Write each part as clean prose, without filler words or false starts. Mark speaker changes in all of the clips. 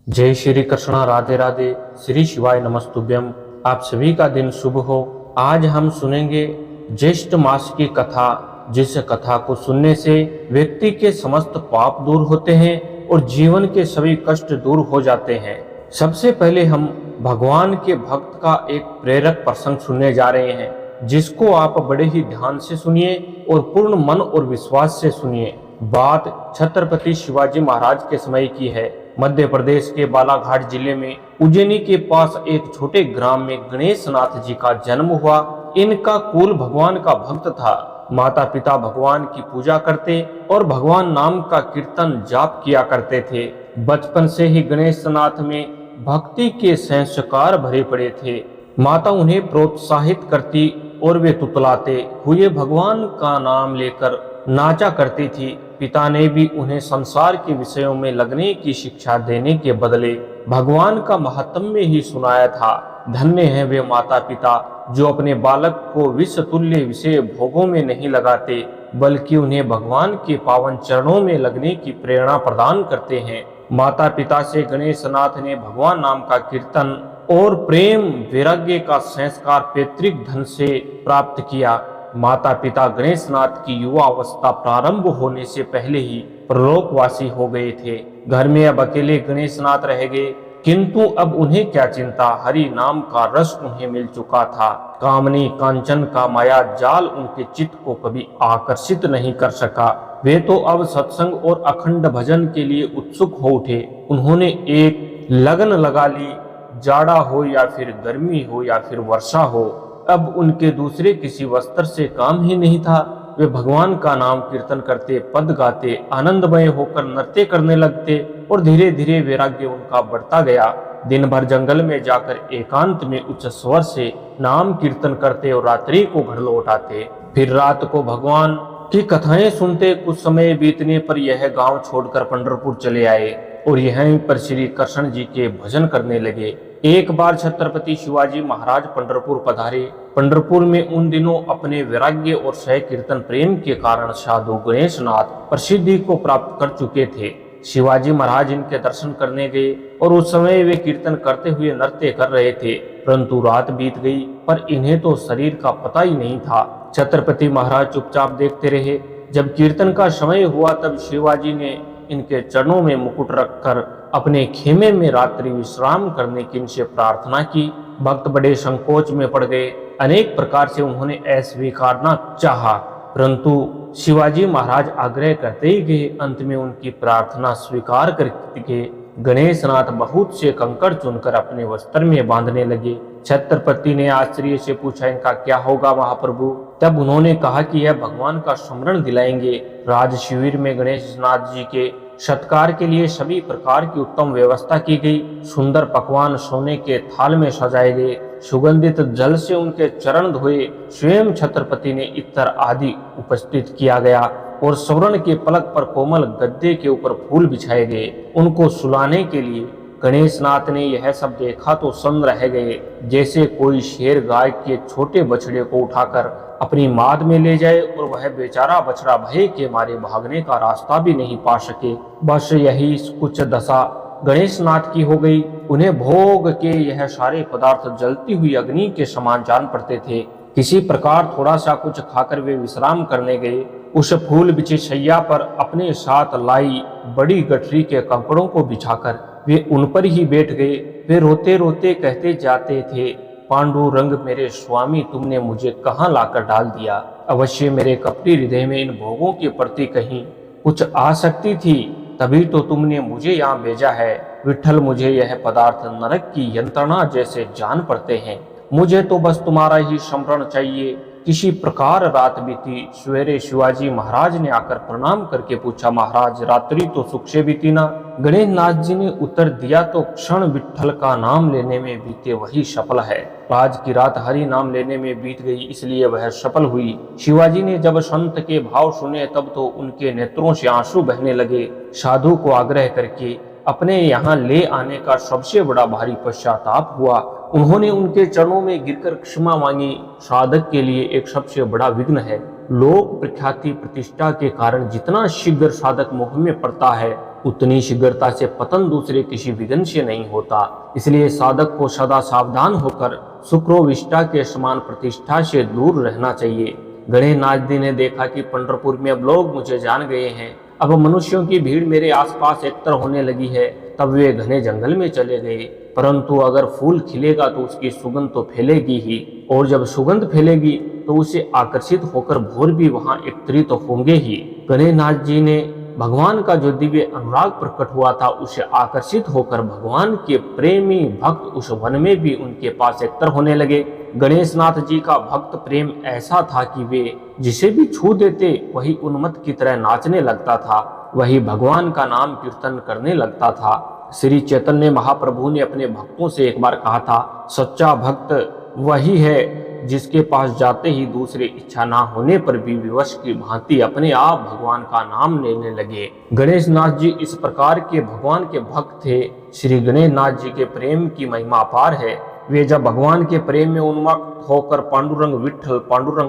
Speaker 1: जय श्री कृष्णा, राधे राधे, श्री शिवाय नमस्तुभ्यम। आप सभी का दिन शुभ हो। आज हम सुनेंगे ज्येष्ठ मास की कथा, जिस कथा को सुनने से व्यक्ति के समस्त पाप दूर होते हैं और जीवन के सभी कष्ट दूर हो जाते हैं। सबसे पहले हम भगवान के भक्त का एक प्रेरक प्रसंग सुनने जा रहे हैं, जिसको आप बड़े ही ध्यान से सुनिए और पूर्ण मन और विश्वास से सुनिए। बात छत्रपति शिवाजी महाराज के समय की है। मध्य प्रदेश के बालाघाट जिले में उज्जैनी के पास एक छोटे ग्राम में गणेश नाथ जी का जन्म हुआ। इनका कुल भगवान का भक्त था। माता पिता भगवान की पूजा करते और भगवान नाम का कीर्तन जाप किया करते थे। बचपन से ही गणेश नाथ में भक्ति के संस्कार भरे पड़े थे। माता उन्हें प्रोत्साहित करती और वे तुतलाते हुए भगवान का नाम लेकर नाचा करती थी। पिता ने भी उन्हें संसार के विषयों में लगने की शिक्षा देने के बदले भगवान का महात्म्य ही सुनाया था। धन्य है वे माता पिता जो अपने बालक को विष तुल्य विषय भोगों में नहीं लगाते, बल्कि उन्हें भगवान के पावन चरणों में लगने की प्रेरणा प्रदान करते हैं। माता पिता से गणेश नाथ ने भगवान नाम का कीर्तन और प्रेम वैराग्य का संस्कार पैतृक धन से प्राप्त किया। माता पिता गणेश नाथ की युवा अवस्था प्रारंभ होने से पहले ही परलोकवासी हो गए थे। घर में अब अकेले गणेश नाथ रह गए, किंतु अब उन्हें क्या चिंता, हरि नाम का रस उन्हें मिल चुका था। कामनी कांचन का माया जाल उनके चित्त को कभी आकर्षित नहीं कर सका। वे तो अब सत्संग और अखंड भजन के लिए उत्सुक हो उठे। उन्होंने एक लगन लगा ली, जाड़ा हो या फिर गर्मी हो या फिर वर्षा हो, अब उनके दूसरे किसी वस्त्र से काम ही नहीं था। वे भगवान का नाम कीर्तन करते, पद गाते, आनंदमय होकर नृत्य करने लगते और धीरे धीरे वैराग्य उनका बढ़ता गया। दिन भर जंगल में जाकर एकांत में उच्च स्वर से नाम कीर्तन करते और रात्रि को घर लौट आते। फिर रात को भगवान की कथाएं सुनते। कुछ समय बीतने पर यह गांव छोड़कर पंढरपुर चले आए और यहीं पर श्री कृष्ण जी के भजन करने लगे। एक बार छत्रपति शिवाजी महाराज पंढरपुर पधारे। पंढरपुर में उन दिनों अपने वैराग्य और सह कीर्तन प्रेम के कारण साधु गणेश नाथ प्रसिद्धि को प्राप्त कर चुके थे। शिवाजी महाराज इनके दर्शन करने गए और उस समय वे कीर्तन करते हुए नृत्य कर रहे थे। परंतु रात बीत गई पर इन्हें तो शरीर का पता ही नहीं था। छत्रपति महाराज चुपचाप देखते रहे। जब कीर्तन का समय हुआ तब शिवाजी ने इनके चरणों में मुकुट रखकर अपने खेमे में रात्रि विश्राम करने की इनसे प्रार्थना की। भक्त बड़े संकोच में पड़ गए। अनेक प्रकार से उन्होंने अस्वीकारना चाहा, परंतु शिवाजी महाराज आग्रह करते ही गए। अंत में उनकी प्रार्थना स्वीकार करके गणेश नाथ बहुत से कंकड़ चुनकर अपने वस्त्र में बांधने लगे। छत्रपति ने आश्चर्य से पूछा, इनका क्या होगा महाप्रभु? तब उन्होंने कहा कि यह भगवान का स्मरण दिलाएंगे। राज शिविर में गणेश नाथ जी के सत्कार के लिए सभी प्रकार की उत्तम व्यवस्था की गई। सुंदर पकवान सोने के थाल में सजाए गए। सुगंधित जल से उनके चरण धोए। स्वयं छत्रपति ने इत्र आदि उपस्थित किया गया और स्वर्ण के पलक पर कोमल गद्दे के ऊपर फूल बिछाए गए। उनको सुलाने के लिए गणेश नाथ ने यह सब देखा तो सन्न रह गए, जैसे कोई शेर गाय के छोटे बछड़े को उठाकर अपनी माद में ले जाए और वह बेचारा बछड़ा भय के मारे भागने का रास्ता भी नहीं पा सके। बस यही कुछ दशा गणेश नाथ की हो गई। उन्हें भोग के यह सारे पदार्थ जलती हुई अग्नि के समान जान पड़ते थे। किसी प्रकार थोड़ा सा कुछ खाकर वे विश्राम करने गए। उस फूल बिछी शैया पर अपने साथ लाई बड़ी गठरी के कंकड़ों को बिछाकर वे उन पर ही बैठ गए। वे रोते रोते कहते जाते थे, पांडु रंग मेरे स्वामी, तुमने मुझे कहाँ लाकर डाल दिया। अवश्य मेरे कपटी हृदय में इन भोगों के प्रति कहीं कुछ आसक्ति थी, तभी तो तुमने मुझे यहाँ भेजा है। विठ्ठल, मुझे यह पदार्थ नरक की यंत्रणा जैसे जान पड़ते हैं। मुझे तो बस तुम्हारा ही स्मरण चाहिए। किसी प्रकार रात बीती। सवेरे शिवाजी महाराज ने आकर प्रणाम करके पूछा, महाराज रात्रि तो सुख से बीती ना? गणेश नाथ जी ने उत्तर दिया, तो क्षण विठ्ठल का नाम लेने में बीते वही सफल है। आज की रात हरि नाम लेने में बीत गई, इसलिए वह सफल हुई। शिवाजी ने जब संत के भाव सुने तब तो उनके नेत्रों से आंसू बहने लगे। साधु को आग्रह करके अपने यहाँ ले आने का सबसे बड़ा भारी पश्चाताप हुआ। उन्होंने उनके चरणों में गिरकर क्षमा मांगी। साधक के लिए एक सबसे बड़ा विघ्न है। लोक प्रख्याति प्रतिष्ठा के कारण जितना शीघ्र साधक मोह में पड़ता है, उतनी शीघ्रता से पतन दूसरे किसी विघ्न से नहीं होता। इसलिए साधक को सदा सावधान होकर शुक्रोविष्टा के समान प्रतिष्ठा से दूर रहना चाहिए। गणेशनाथ जी ने देखा कि पंढरपुर में अब लोग मुझे जान गए हैं, अब मनुष्यों की भीड़ मेरे आसपास एकत्र होने लगी है। तब वे घने जंगल में चले गए। परंतु अगर फूल खिलेगा तो उसकी सुगंध तो फैलेगी ही, और जब सुगंध फैलेगी तो उसे आकर्षित होकर भोर भी वहां एकत्रित तो होंगे ही। गणेशनाथ जी ने भगवान का जो दिव्य अनुराग प्रकट हुआ था उसे आकर्षित होकर भगवान के प्रेमी भक्त उस वन में भी उनके पास एकत्र होने लगे। गणेशनाथ जी का भक्त प्रेम ऐसा था कि वे जिसे भी छू देते वही उन्मत्त की तरह नाचने लगता था, वही भगवान का नाम कीर्तन करने लगता था। श्री चैतन्य महाप्रभु ने अपने भक्तों से एक बार कहा था, सच्चा भक्त वही है जिसके पास जाते ही दूसरे इच्छा ना होने पर भी विवश की भांति अपने आप भगवान का नाम लेने लगे। गणेशनाथ जी इस प्रकार के भगवान के भक्त थे। श्री गणेशनाथ जी के प्रेम की महिमा अपार है। वे जब भगवान के प्रेम में उन्मत्त होकर पांडुरंग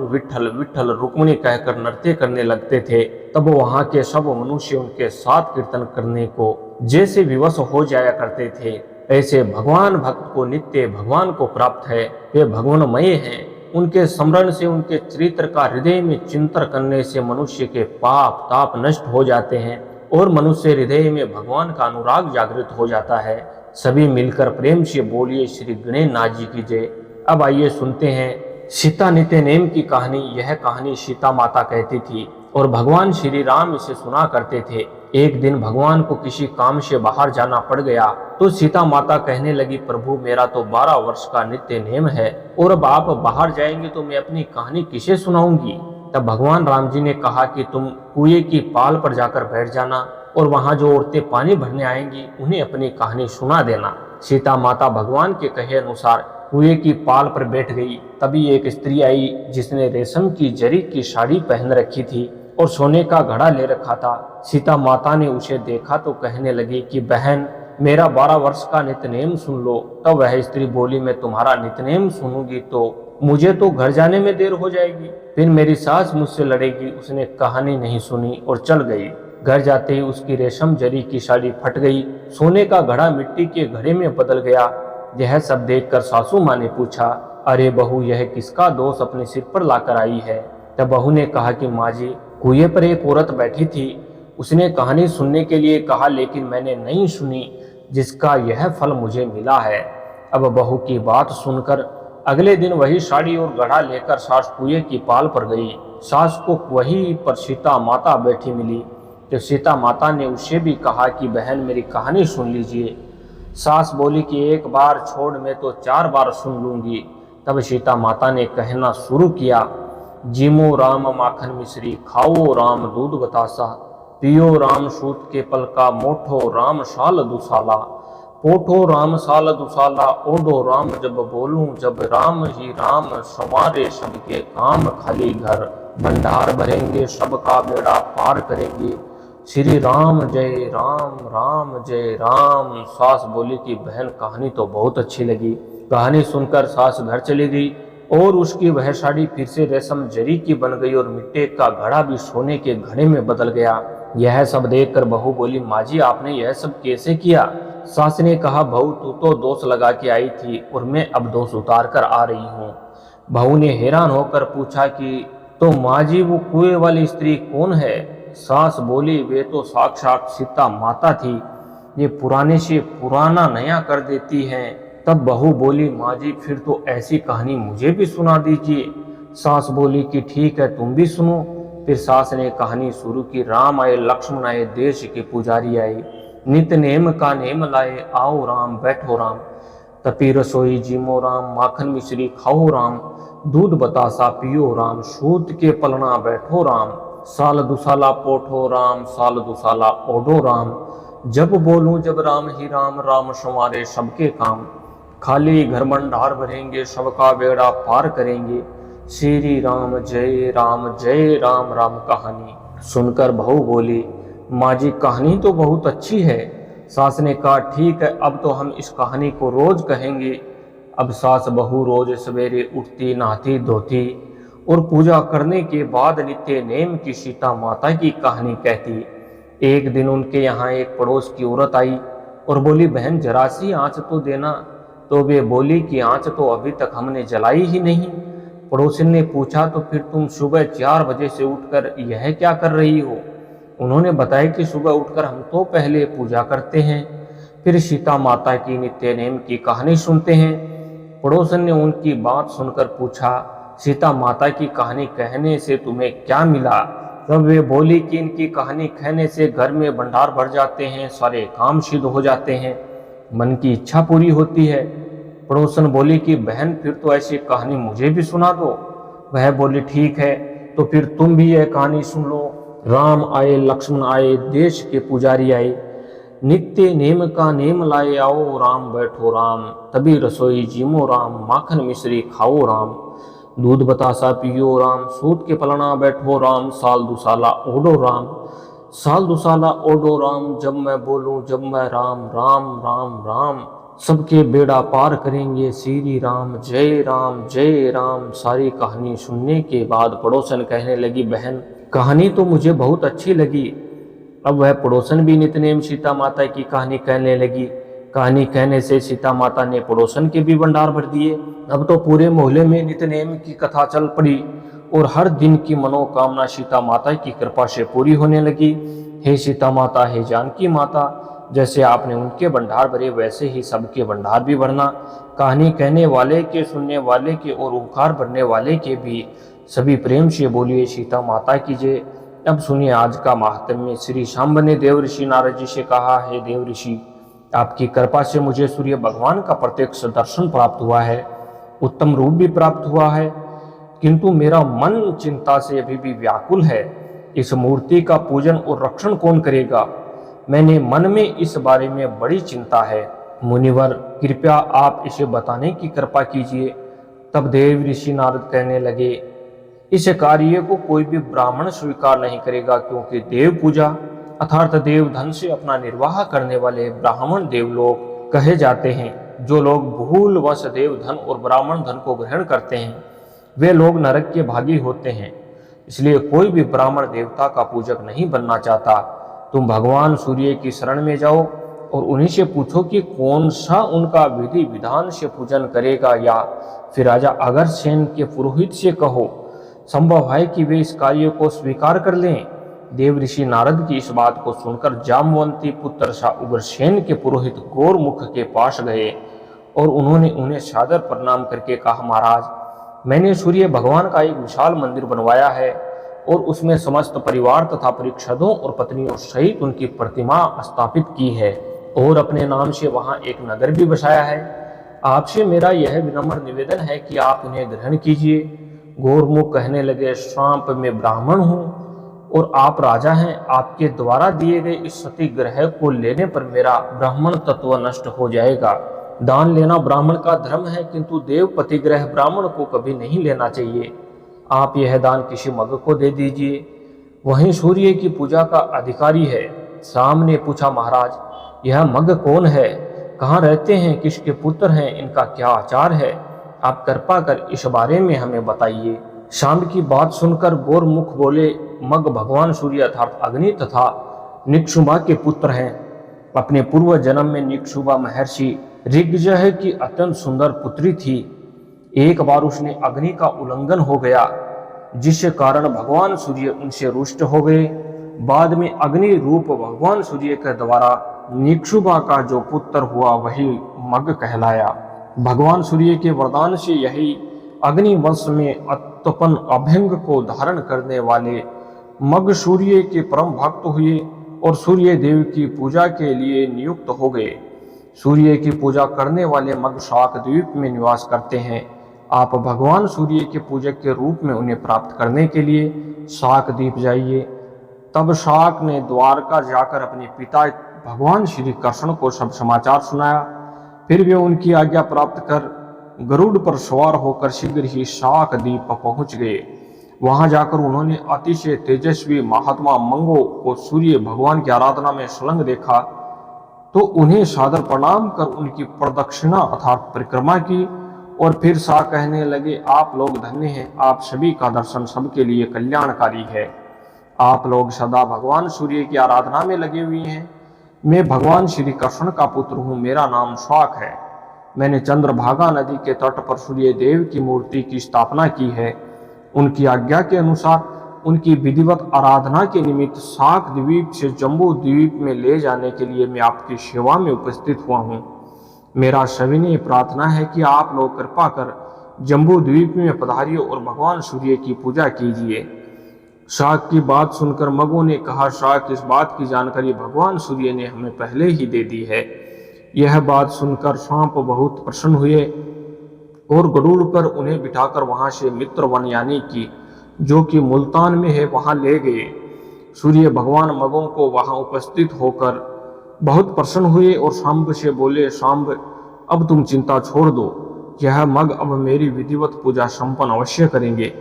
Speaker 1: विठ्ठल विठ्ठल रुक्मिणी कहकर नृत्य करने लगते थे, तब वहां के सब मनुष्य उनके साथ कीर्तन करने को जैसे विवश हो जाया करते थे। ऐसे भगवान भक्त को नित्य भगवान को प्राप्त है। वे भगवानमय हैं। उनके स्मरण से, उनके चरित्र का हृदय में चिंतन करने से मनुष्य के पाप ताप नष्ट हो जाते हैं और मनुष्य हृदय में भगवान का अनुराग जागृत हो जाता है। सभी मिलकर प्रेम से बोलिए श्री गणेशनाथ जी की जय। अब आइए सुनते हैं सीता नित्य नेम की कहानी। यह कहानी सीता माता कहती थी और भगवान श्री राम इसे सुना करते थे। एक दिन भगवान को किसी काम से बाहर जाना पड़ गया तो सीता माता कहने लगी, प्रभु मेरा तो 12 वर्ष का नित्य नेम है और अब आप बाहर जाएंगे तो मैं अपनी कहानी किसे सुनाऊंगी। तब भगवान राम जी ने कहा कि तुम कुएं की पाल पर जाकर बैठ जाना और वहां जो औरतें पानी भरने आएंगी उन्हें अपनी कहानी सुना देना। सीता माता भगवान के कहे अनुसार कुएं की पाल पर बैठ गई। तभी एक स्त्री आई जिसने रेशम की जरी की साड़ी पहन रखी थी और सोने का घड़ा ले रखा था। सीता माता ने उसे देखा तो कहने लगी कि बहन मेरा 12 वर्ष का नित्यनेम सुन लो। तब वह स्त्री बोली, मैं तुम्हारा नित्यनेम सुनूंगी तो मुझे तो घर जाने में देर हो जाएगी, फिर मेरी सास मुझसे लड़ेगी। उसने कहानी नहीं सुनी और चल गई। घर जाते ही उसकी रेशम जरी की साड़ी फट गई, सोने का घड़ा मिट्टी के घड़े में बदल गया। यह सब देखकर सासू माँ ने पूछा, अरे बहू यह किसका दोष अपने सिर पर लाकर आई है। तब बहू ने कहा कि माँ जी कुएं पर एक औरत बैठी थी, उसने कहानी सुनने के लिए कहा लेकिन मैंने नहीं सुनी, जिसका यह फल मुझे मिला है। अब बहू की बात सुनकर अगले दिन वही साड़ी और घड़ा लेकर सास कुएं की पाल पर गई। सास को वहीं पर सीता माता बैठी मिली तो सीता माता ने उससे भी कहा कि बहन मेरी कहानी सुन लीजिए। सास बोली कि एक बार छोड़ मैं तो 4 बार सुन लूंगी। तब सीता माता ने कहना शुरू किया, जीमो राम माखन मिश्री, खाओ राम दूध बतासा, पियो राम सूत के पल का, मोठो राम साल दुसाला, पोठो राम साल दुसाला, ओडो राम जब बोलूं जब राम ही राम, संवारे सबके काम, खाली घर भंडार भरेंगे, सबका बेड़ा पार करेंगे, श्री राम जय राम राम जय राम। सास बोली कि बहन कहानी तो बहुत अच्छी लगी। कहानी सुनकर सास घर चली गई और उसकी वह साड़ी फिर से रेशम जरी की बन गई और मिट्टी का घड़ा भी सोने के घड़े में बदल गया। यह सब देखकर बहू बोली, माँ जी आपने यह सब कैसे किया। सास ने कहा, बहू तू तो दोष लगा के आई थी और मैं अब दोष उतार कर आ रही हूँ। बहू ने हैरान होकर पूछा कि तो माँ जी वो कुएं वाली स्त्री कौन है। सास बोली, वे तो साक्षात सीता माता थी, ये पुराने से पुराना नया कर देती हैं। तब बहू बोली, माँ जी फिर तो ऐसी कहानी मुझे भी सुना दीजिए। सास बोली कि ठीक है तुम भी सुनो। फिर सास ने कहानी शुरू की। राम आए लक्ष्मण आए, देश के पुजारी आए, नित नेम का नेम लाए, आओ राम बैठो राम, तपी रसोई जीमो राम, माखन मिश्री खाओ राम, दूध बतासा पियो राम, सूत के पलना बैठो राम, साल दुसाला पोठो राम, साल दुसाला ओडो राम, जब बोलूं जब राम ही राम, राम संवारे सबके काम, खाली घर भंडार भरेंगे, सबका बेड़ा पार करेंगे, श्री राम जय राम जय राम राम। कहानी सुनकर बहू बोली, माँ जी कहानी तो बहुत अच्छी है। सास ने कहा, ठीक है अब तो हम इस कहानी को रोज कहेंगे। अब सास बहू रोज सवेरे उठती, नहाती धोती और पूजा करने के बाद नित्य नेम की सीता माता की कहानी कहती। एक दिन उनके यहाँ एक पड़ोस की औरत आई और बोली, बहन जरा सी आंच तो देना। तो वे बोली कि आंच तो अभी तक हमने जलाई ही नहीं। पड़ोसिन ने पूछा, तो फिर तुम सुबह 4 बजे से उठकर यह क्या कर रही हो? उन्होंने बताया कि सुबह उठकर हम तो पहले पूजा करते हैं, फिर सीता माता की नित्य नेम की कहानी सुनते हैं। पड़ोसन ने उनकी बात सुनकर पूछा, सीता माता की कहानी कहने से तुम्हें क्या मिला? तब वे बोली कि इनकी कहानी कहने से घर में भंडार भर जाते हैं, सारे काम सिद्ध हो जाते हैं, मन की इच्छा पूरी होती है। पड़ोसन बोली कि बहन फिर तो ऐसी कहानी मुझे भी सुना दो। वह बोली, ठीक है, तो फिर तुम भी यह कहानी सुन लो। राम आए, लक्ष्मण आए, देश के पुजारी आए, नित्य नेम का नेम लाए आओ राम बैठो राम, तभी रसोई जीमो राम, माखन मिश्री खाओ राम, दूध बतासा पियो राम, सूत के पलना बैठो राम, साल दुसाला ओढ़ो राम, साल दुसाला ओढ़ो राम, जब मैं बोलूं जब मैं राम राम राम राम, सबके बेड़ा पार करेंगे श्री राम जय राम जय राम। सारी कहानी सुनने के बाद पड़ोसन कहने लगी, बहन कहानी तो मुझे बहुत अच्छी लगी। अब वह पड़ोसन भी नित्यनेम सीता माता की कहानी कहने लगी। कहानी कहने से सीता माता ने पड़ोसन के भी भंडार भर दिए। अब तो पूरे मोहल्ले में नित्यनेम की कथा चल पड़ी और हर दिन की मनोकामना सीता माता की कृपा से पूरी होने लगी। हे सीता माता, हे जानकी माता, जैसे आपने उनके भंडार भरे वैसे ही सबके भंडार भी भरना। कहानी कहने वाले के, सुनने वाले के और ओंकार भरने वाले के भी सभी प्रेम से बोलिए सीता माता की जय। अब सुनिए आज का महात्म्य। श्री शांब ने देव ऋषि नारद जी से कहा, हे देव ऋषि, आपकी कृपा से मुझे सूर्य भगवान का प्रत्यक्ष दर्शन प्राप्त हुआ है, उत्तम रूप भी प्राप्त हुआ है, किंतु मेरा मन चिंता से अभी भी व्याकुल है। इस मूर्ति का पूजन और रक्षण कौन करेगा? मैंने मन में इस बारे में बड़ी चिंता है। मुनिवर, कृपया आप इसे बताने की कृपा कीजिए। तब देव ऋषि नारद कहने लगे, इस कार्य को कोई भी ब्राह्मण स्वीकार नहीं करेगा, क्योंकि देव पूजा अर्थात देव धन से अपना निर्वाह करने वाले ब्राह्मण देवलोक कहे जाते हैं। जो लोग भूलवश देव धन और ब्राह्मण धन को ग्रहण करते हैं वे लोग नरक के भागी होते हैं। इसलिए कोई भी ब्राह्मण देवता का पूजक नहीं बनना चाहता। तुम भगवान सूर्य की शरण में जाओ और उन्हीं से पूछो कि कौन सा उनका विधि विधान से पूजन करेगा, या फिर राजा अगरसेन के पुरोहित से कहो, संभव है कि वे इस कार्य को स्वीकार कर लें। देव ऋषि नारद की इस बात को सुनकर जामवंती पुत्र शाह उग्रसेन के पुरोहित गौरमुख के पास गए और उन्होंने उन्हें सादर प्रणाम करके कहा, महाराज, मैंने सूर्य भगवान का एक विशाल मंदिर बनवाया है और उसमें समस्त परिवार तथा परीक्षदों और पत्नियों सहित उनकी प्रतिमा स्थापित की है और अपने नाम से वहां एक नगर भी बसाया है। आपसे मेरा यह विनम्र निवेदन है कि आप उन्हें ग्रहण कीजिए। गौरमुख कहने लगे, श्राप में ब्राह्मण हूँ और आप राजा हैं। आपके द्वारा दिए गए इस सती ग्रह को लेने पर मेरा ब्राह्मण तत्व नष्ट हो जाएगा। दान लेना ब्राह्मण का धर्म है, किंतु देवपति ग्रह ब्राह्मण को कभी नहीं लेना चाहिए। आप यह दान किसी मग को दे दीजिए, वहीं सूर्य की पूजा का अधिकारी है। शाम ने पूछा, महाराज, यह मग कौन है, कहाँ रहते हैं, किसके पुत्र हैं, इनका क्या आचार है? आप कृपा कर इस बारे में हमें बताइए। शाम की बात सुनकर गौरमुख बोले, मग भगवान सूर्य अर्थात अग्नि तथा निक्षुभा के पुत्र हैं। अपने पूर्व जन्म में निक्षुभा महर्षि ऋग्जय की अत्यंत सुंदर पुत्री थी। एक बार उसने अग्नि का उल्लंघन हो गया, जिसके कारण भगवान सूर्य उनसे रुष्ट हो गए। बाद में अग्नि रूप भगवान सूर्य के द्वारा निक्षुभा का जो पुत्र हुआ वही मग कहलाया। भगवान सूर्य के वरदान से यही अग्निवंश में उत्पन्न अभंग को धारण करने वाले मग सूर्य के परम भक्त हुए और सूर्य देव की पूजा के लिए नियुक्त हो गए। सूर्य की पूजा करने वाले मग शाक द्वीप में निवास करते हैं। आप भगवान सूर्य के पूजक के रूप में उन्हें प्राप्त करने के लिए शाक द्वीप जाइए। तब शाक ने द्वारका जाकर अपने पिता भगवान श्री कृष्ण को सब समाचार सुनाया। फिर वे उनकी आज्ञा प्राप्त कर गरुड़ पर सवार होकर शीघ्र ही शाक द्वीप पहुंच गए। वहां जाकर उन्होंने अतिशय तेजस्वी महात्मा मंगो को सूर्य भगवान की आराधना में संलग्न देखा, तो उन्हें सादर प्रणाम कर उनकी प्रदक्षिणा अर्थात परिक्रमा की और फिर शाह कहने लगे, आप लोग धन्य हैं, आप सभी का दर्शन सबके लिए कल्याणकारी है। आप लोग सदा भगवान सूर्य की आराधना में लगे हुए हैं। मैं भगवान श्री कृष्ण का पुत्र हूँ, मेरा नाम स्वाक है। मैंने चंद्रभागा नदी के तट पर सूर्य देव की मूर्ति की स्थापना की है। उनकी आज्ञा के अनुसार उनकी विधिवत आराधना के निमित्त शाक द्वीप से जम्बू द्वीप में ले जाने के लिए मैं आपकी सेवा में उपस्थित हुआ हूँ। मेरा सविनय प्रार्थना है कि आप लोग कृपा कर जम्बू द्वीप में पधारिए और भगवान सूर्य की पूजा कीजिए। शाक की बात सुनकर मगों ने कहा, शाक, इस बात की जानकारी भगवान सूर्य ने हमें पहले ही दे दी है। यह बात सुनकर सांप बहुत प्रसन्न हुए और गरुड़ पर उन्हें बिठाकर वहां से मित्रवन यानी कि जो कि मुल्तान में है वहां ले गए। सूर्य भगवान मगों को वहां उपस्थित होकर बहुत प्रसन्न हुए और सांब से बोले, सांब, अब तुम चिंता छोड़ दो, यह मग अब मेरी विधिवत पूजा संपन्न अवश्य करेंगे।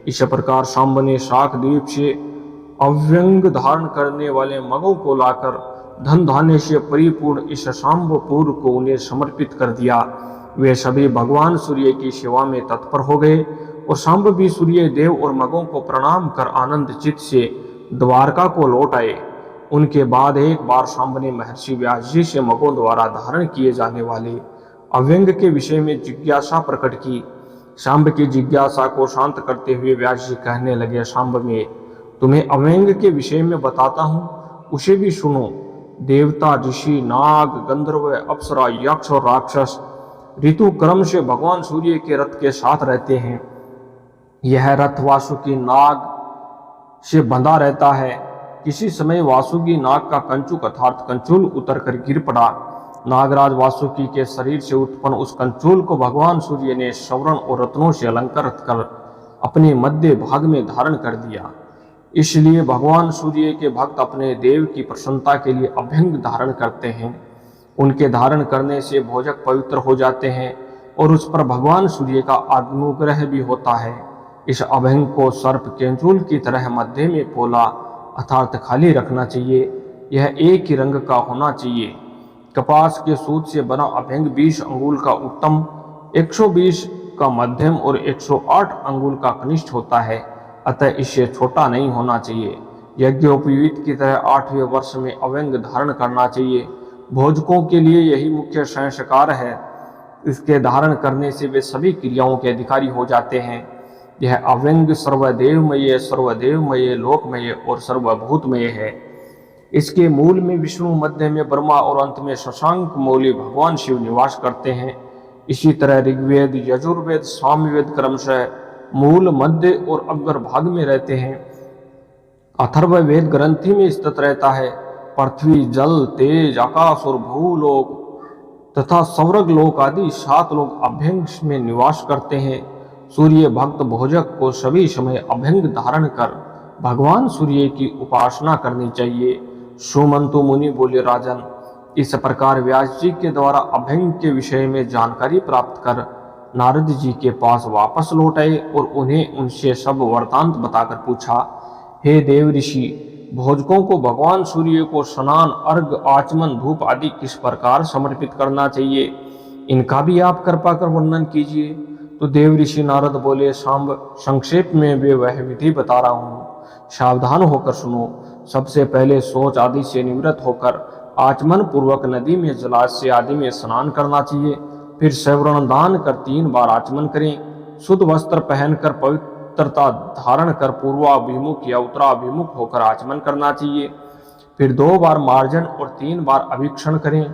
Speaker 1: इस प्रकार सांब ने शाक द्वीप से अव्यंग धारण करने वाले मगों को लाकर धन धान्य से परिपूर्ण इस सांबपुर को उन्हें समर्पित कर दिया। वे सभी भगवान सूर्य की सेवा में तत्पर हो गए और सांब भी सूर्य देव और मगों को प्रणाम कर आनंद चित्त से द्वारका को लौट आए। उनके बाद एक बार सांब ने महर्षि व्यास जी से मगों द्वारा धारण किए जाने वाले अव्यंग के विषय में जिज्ञासा प्रकट की। सांब की जिज्ञासा को शांत करते हुए व्यास जी कहने लगे, सांब, में तुम्हें अव्यंग के विषय में बताता हूँ, उसे भी सुनो। देवता, ऋषि, नाग, गंधर्व, अप्सरा, यक्ष और राक्षस ऋतु क्रम से भगवान सूर्य के रथ के साथ रहते हैं। यह रथ वासुकी नाग से बंधा रहता है। किसी समय वासुकी नाग का कंचुक अर्थात कंचूल उतर कर गिर पड़ा। नागराज वासुकी के शरीर से उत्पन्न उस कंचूल को भगवान सूर्य ने स्वर्ण और रत्नों से अलंकृत कर अपने मध्य भाग में धारण कर दिया। इसलिए भगवान सूर्य के भक्त अपने देव की प्रसन्नता के लिए अभ्यंग धारण करते हैं। उनके धारण करने से भोजक पवित्र हो जाते हैं और उस पर भगवान सूर्य का अनुग्रह भी होता है। इस अभ्यंग को सर्प केंचूल की तरह मध्य में पोला अर्थात खाली रखना चाहिए। यह एक ही रंग का होना चाहिए। कपास के सूत से बना अभ्यंग 20 अंगुल का उत्तम, 120 का मध्यम और 108 अंगुल का कनिष्ठ होता है, अतः इससे छोटा नहीं होना चाहिए। यज्ञोपवीत की तरह 8वें वर्ष में अभ्यंग धारण करना चाहिए। भोजकों के लिए यही मुख्य संस्कार है। इसके धारण करने से वे सभी क्रियाओं के अधिकारी हो जाते हैं। यह अव्यंग सर्वदेवमय, लोकमय और सर्वभूतमय है। इसके मूल में विष्णु, मध्य में ब्रह्मा और अंत में शशांक मौली भगवान शिव निवास करते हैं। इसी तरह ऋग्वेद, यजुर्वेद, सामवेद क्रमशः मूल, मध्य और अग्र भाग में रहते हैं। अथर्ववेद ग्रंथि में स्थित रहता है। पृथ्वी, जल, तेज, आकाश और भूलोक तथा स्वर्ग लोक आदि 7 लोग अभ्यंग में निवास करते हैं। सूर्य भक्त भोजक को सभी समय अभ्यंग धारण कर भगवान सूर्य की उपासना करनी चाहिए। सुमंतु मुनि बोले, राजन, इस प्रकार व्यास जी के द्वारा अभ्यंग के विषय में जानकारी प्राप्त कर नारद जी के पास वापस लौट आए और उन्हें उनसे सब वृतांत बताकर पूछा, हे देव ऋषि, भोजकों को भगवान सूर्य को स्नान, अर्घ, आचमन, धूप आदि किस प्रकार समर्पित करना चाहिए, इनका भी आप कृपा कर वर्णन कीजिए। तो देव ऋषि नारद बोले, सांब, संक्षेप में वे वह विधि बता रहा हूँ, सावधान होकर सुनो। सबसे पहले शौच आदि से निवृत्त होकर आचमन पूर्वक नदी में, जलाशय आदि में स्नान करना चाहिए। फिर सवर्ण दान कर 3 बार आचमन करें। शुद्ध वस्त्र पहनकर पवित्रता धारण कर पूर्वाभिमुख या उत्तराभिमुख होकर आचमन करना चाहिए। फिर 2 बार मार्जन और 3 बार अभिक्षण करें।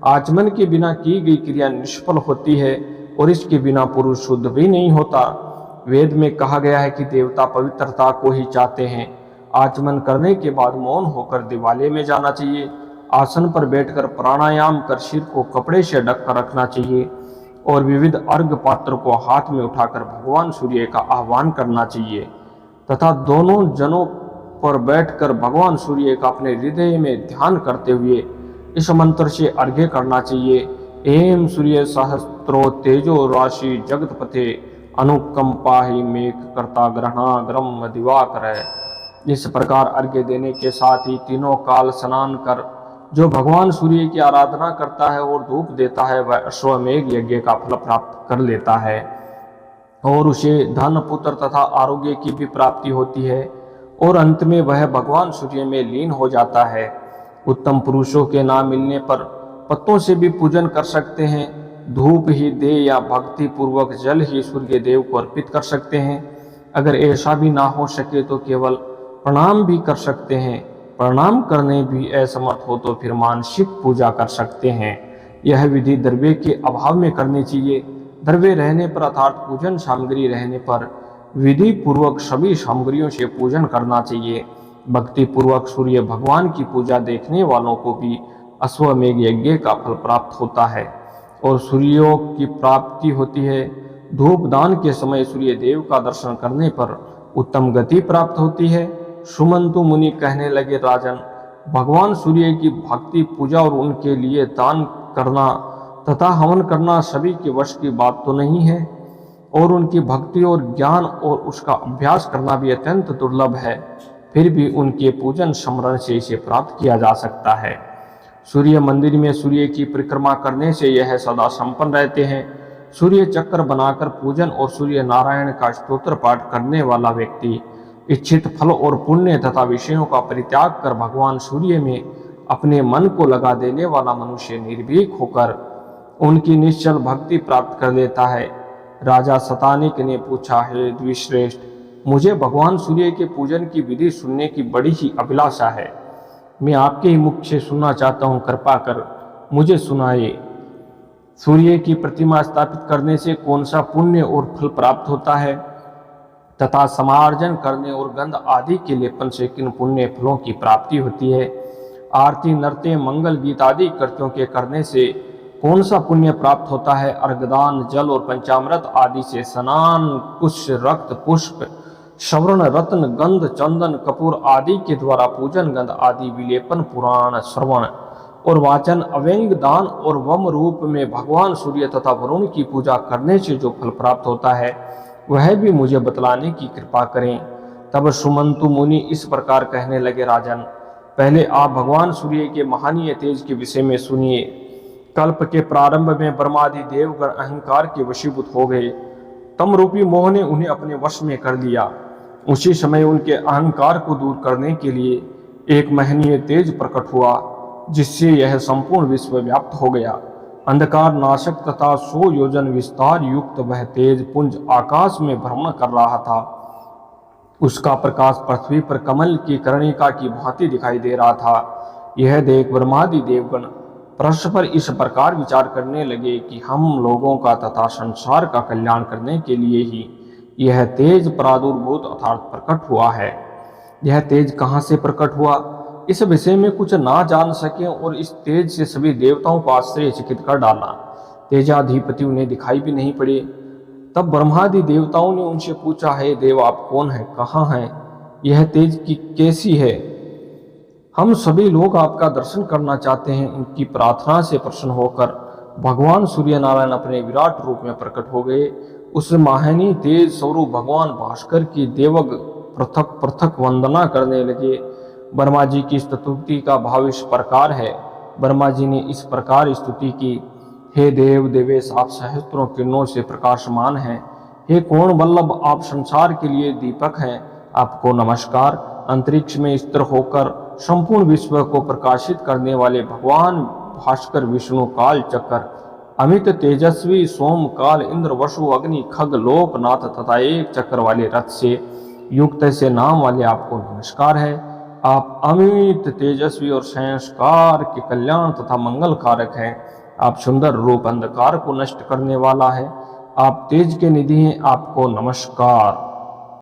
Speaker 1: आचमन के बिना की गई क्रिया निष्फल होती है और इसके बिना पुरुष शुद्ध भी नहीं होता। वेद में कहा गया है कि देवता पवित्रता को ही चाहते हैं। आचमन करने के बाद मौन होकर दिवालय में जाना चाहिए। आसन पर बैठकर प्राणायाम कर सिर को कपड़े से ढक कर रखना चाहिए और विविध अर्घ पात्र को हाथ में उठाकर भगवान सूर्य का आह्वान करना चाहिए तथा दोनों जनों पर बैठकर भगवान सूर्य का अपने हृदय में ध्यान करते हुए इस मंत्र से अर्घ्य करना चाहिए, एम सूर्य सहस्त्रो तेजो राशि जगतपते अनुकंपाहि मेघ कर्ता ग्रहणाग्रम दिवाकर। इस प्रकार अर्घ्य देने के साथ ही तीनों काल स्नान कर जो भगवान सूर्य की आराधना करता है और धूप देता है वह अश्वमेघ यज्ञ का फल प्राप्त कर लेता है और उसे धन, पुत्र तथा आरोग्य की भी प्राप्ति होती है। और अंत में वह भगवान सूर्य में लीन हो जाता है। उत्तम पुरुषों के नाम मिलने पर पत्तों से भी पूजन कर सकते हैं, धूप ही दे या भक्ति पूर्वक जल ही सूर्य देव को अर्पित कर सकते हैं। अगर ऐसा भी ना हो सके तो केवल प्रणाम भी कर सकते हैं। प्रणाम करने भी असमर्थ हो तो फिर मानसिक पूजा कर सकते हैं। यह विधि द्रव्य के अभाव में करनी चाहिए। द्रव्य रहने पर अर्थात पूजन सामग्री रहने पर विधि पूर्वक सभी सामग्रियों से पूजन करना चाहिए। भक्ति पूर्वक सूर्य भगवान की पूजा देखने वालों को भी अश्वमेघ यज्ञ का फल प्राप्त होता है और सूर्यों की प्राप्ति होती है। धूप दान के समय सूर्य देव का दर्शन करने पर उत्तम गति प्राप्त होती है। सुमंतु मुनि कहने लगे, राजन, भगवान सूर्य की भक्ति पूजा और उनके लिए दान करना तथा हवन करना सभी के वश की बात तो नहीं है, और उनकी भक्ति और ज्ञान और उसका अभ्यास करना भी अत्यंत दुर्लभ है। फिर भी उनके पूजन स्मरण से इसे प्राप्त किया जा सकता है। सूर्य मंदिर में सूर्य की परिक्रमा करने से यह सदा संपन्न रहते हैं। सूर्य चक्र बनाकर पूजन और सूर्य नारायण का स्तोत्र पाठ करने वाला व्यक्ति इच्छित फल और पुण्य तथा विषयों का परित्याग कर भगवान सूर्य में अपने मन को लगा देने वाला मनुष्य निर्भीक होकर उनकी निश्चल भक्ति प्राप्त कर लेता है। राजा शतानिक ने पूछा, हे द्विश्रेष्ठ, मुझे भगवान सूर्य के पूजन की विधि सुनने की बड़ी ही अभिलाषा है। मैं आपके ही मुख से सुनना चाहता हूँ, कृपा कर मुझे सुनाइए। सूर्य की प्रतिमा स्थापित करने से कौन सा पुण्य और फल प्राप्त होता है तथा समार्जन करने और गंध आदि के लेपन से किन पुण्य फलों की प्राप्ति होती है। आरती, नृत्य, मंगल गीत आदि कृत्यों के करने से कौन सा पुण्य प्राप्त होता है। अर्घदान, जल और पंचामृत आदि से स्नान, कुश, रक्त, पुष्प, श्रवण, रत्न, गंध, चंदन, कपूर आदि के द्वारा पूजन, गंध आदि विलेपन, पुराण श्रवण और वाचन, अव्यंग दान और वम रूप में भगवान सूर्य तथा वरुण की पूजा करने से जो फल प्राप्त होता है वह भी मुझे बतलाने की कृपा करें। तब सुमंतु मुनि इस प्रकार कहने लगे, राजन, पहले आप भगवान सूर्य के महानीय तेज के विषय में सुनिए। कल्प के प्रारंभ में ब्रह्मादि देवगण अहंकार के वशीभूत हो गए। तम रूपी मोह ने उन्हें अपने वश में कर लिया। उसी समय उनके अहंकार को दूर करने के लिए एक महनीय तेज प्रकट हुआ, जिससे यह संपूर्ण विश्व व्याप्त हो गया। अंधकार नाशक तथा 100 योजन विस्तार युक्त वह तेज पुंज आकाश में भ्रमण कर रहा था। उसका प्रकाश पृथ्वी पर कमल की कर्णिका की भांति दिखाई दे रहा था। यह देख ब्रह्मादि देवगण परस्पर इस प्रकार विचार करने लगे कि हम लोगों का तथा संसार का कल्याण करने के लिए ही यह तेज प्रादुर्भूत अर्थात प्रकट हुआ है। यह तेज कहाँ से प्रकट हुआ, इस विषय में कुछ ना जान सके और इस तेज से सभी देवताओं को आश्चर्यचकित कर डाला। तेजाधिपति उन्हें दिखाई भी नहीं पड़े। तब ब्रह्मादि देवताओं ने उनसे पूछा, है देव, आप कौन हैं, कहाँ हैं, यह तेज की कैसी है। हम सभी लोग आपका दर्शन करना चाहते हैं। उनकी प्रार्थना से प्रसन्न होकर भगवान सूर्य नारायण अपने विराट रूप में प्रकट हो गए। उस महानी तेज स्वरूप भगवान भास्कर की देवग पृथक पृथक वंदना करने लगे। ब्रह्मा जी की स्तुति का भाव इस प्रकार है। ब्रह्मा जी ने इस प्रकार स्तुति की, हे देव देवेश, आप सहस्त्रों किरणों से प्रकाशमान हैं। हे कौन वल्लभ, आप संसार के लिए दीपक हैं। आपको नमस्कार। अंतरिक्ष में स्थिर होकर संपूर्ण विश्व को प्रकाशित करने वाले भगवान भास्कर, विष्णु, काल चक्र, अमित तेजस्वी, सोम, काल, इंद्र, वसु, अग्नि, खग, लोकनाथ तथा एक चक्र वाले रथ से युक्त से नाम वाले आपको नमस्कार है। आप अमित तेजस्वी और संस्कार के कल्याण तथा मंगल कारक हैं। आप सुंदर रूप अंधकार को नष्ट करने वाला है। आप तेज के निधि हैं। आपको नमस्कार।